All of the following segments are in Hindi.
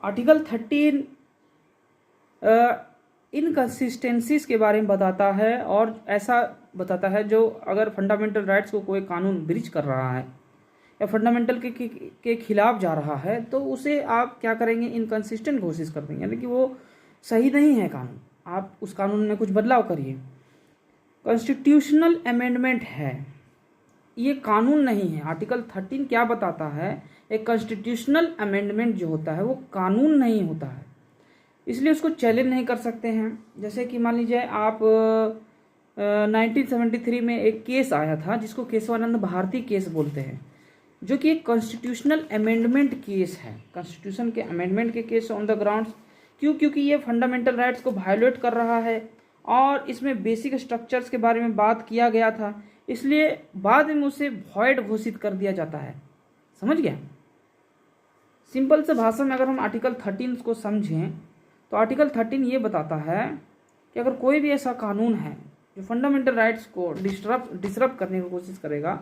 आर्टिकल 13 इनकंसिस्टेंसीज के बारे में बताता है और ऐसा बताता है जो अगर फंडामेंटल राइट्स को कोई कानून ब्रीच कर रहा है या फंडामेंटल के खिलाफ जा रहा है तो उसे आप क्या करेंगे, इनकंसिस्टेंट घोषित कर देंगे, यानी कि वो सही नहीं है कानून, आप उस कानून में कुछ बदलाव करिए। कॉन्स्टिट्यूशनल अमेंडमेंट है, ये कानून नहीं है। आर्टिकल 13 क्या बताता है, एक कॉन्स्टिट्यूशनल अमेंडमेंट जो होता है वो कानून नहीं होता है, इसलिए उसको चैलेंज नहीं कर सकते हैं। जैसे कि मान लीजिए आप 1973 में एक केस आया था जिसको केशवानंद भारती केस बोलते हैं, जो कि एक कॉन्स्टिट्यूशनल अमेंडमेंट केस है, कॉन्स्टिट्यूशन के अमेंडमेंट के केस ऑन द ग्राउंड्स। क्यों? क्योंकि ये फंडामेंटल राइट्स को वायोलेट कर रहा है और इसमें बेसिक स्ट्रक्चर्स के बारे में बात किया गया था, इसलिए बाद में उसे वॉइड घोषित कर दिया जाता है। समझ गया? सिंपल से भाषा में अगर हम आर्टिकल 13 को समझें तो आर्टिकल 13 ये बताता है कि अगर कोई भी ऐसा कानून है जो फंडामेंटल राइट्स को डिसरप्ट करने की कोशिश करेगा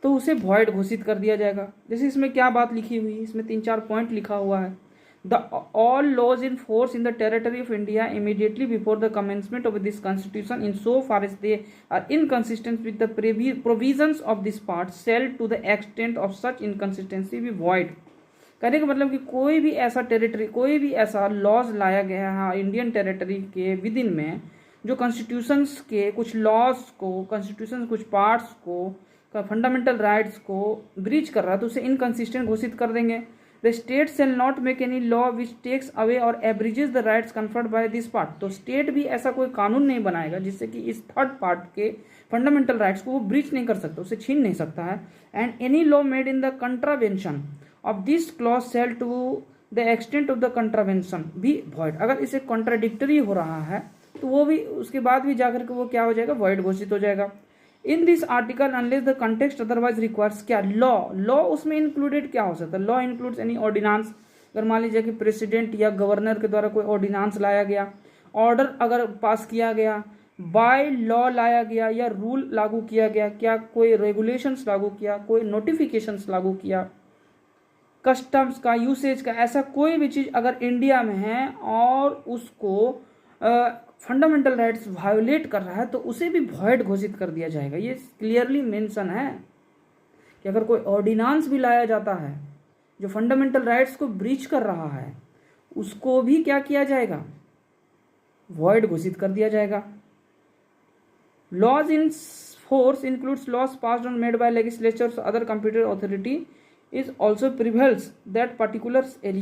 तो उसे वॉइड घोषित कर दिया जाएगा। जैसे इसमें क्या बात लिखी हुई है, इसमें 3-4 पॉइंट लिखा हुआ है। The all laws in force in the territory of India immediately before the commencement of this constitution in so far as they are inconsistent with the provisions of this part shall to the extent of such inconsistency be void. कहने का मतलब कि कोई भी ऐसा टेरिटरी, कोई भी ऐसा लॉज लाया गया है इंडियन टेरिटरी के विद इन में जो कॉन्स्टिट्यूशंस के कुछ लॉज को, कॉन्स्टिट्यूशन कुछ पार्ट्स को, फंडामेंटल राइट्स को ब्रीच कर रहा है तो उसे इनकंसिस्टेंट घोषित कर देंगे। The state shall not make any law which takes away or abridges the rights conferred by this part. तो स्टेट भी ऐसा कोई कानून नहीं बनाएगा जिससे कि इस थर्ड पार्ट के फंडामेंटल राइट्स को वो ब्रीच नहीं कर सकता, उसे छीन नहीं सकता है। And any law made in the contravention of this clause shall to the extent of the contravention भी वॉइड। अगर इसे कॉन्ट्राडिक्टरी हो रहा है तो वो भी उसके बाद भी जाकर के वो क्या हो जाएगा, वॉइड घोषित हो जाएगा। In this article unless the context otherwise requires क्या, लॉ उसमें इंक्लूडेड क्या हो सकता है, लॉ इंक्लूड्स एनी ऑर्डिनेंस। अगर मान लीजिए कि प्रेसिडेंट या गवर्नर के द्वारा कोई ऑर्डिनेंस लाया गया, ऑर्डर अगर पास किया गया, बाय लॉ लाया गया या रूल लागू किया गया, क्या कोई रेगुलेशंस लागू किया, कोई नोटिफिकेशंस लागू किया, कस्टम्स का, यूसेज का, ऐसा कोई भी चीज़ अगर इंडिया में है और उसको फंडामेंटल राइट्स वायोलेट कर रहा है तो उसे भी वॉइड घोषित कर दिया जाएगा। ये क्लियरली मेंशन है कि अगर कोई ऑर्डिनेंस भी लाया जाता है जो फंडामेंटल राइट्स को ब्रीच कर रहा है उसको भी क्या किया जाएगा, वॉइड घोषित कर दिया जाएगा। Laws in force includes laws passed on made by legislatures other computer authority is also prevails that particular area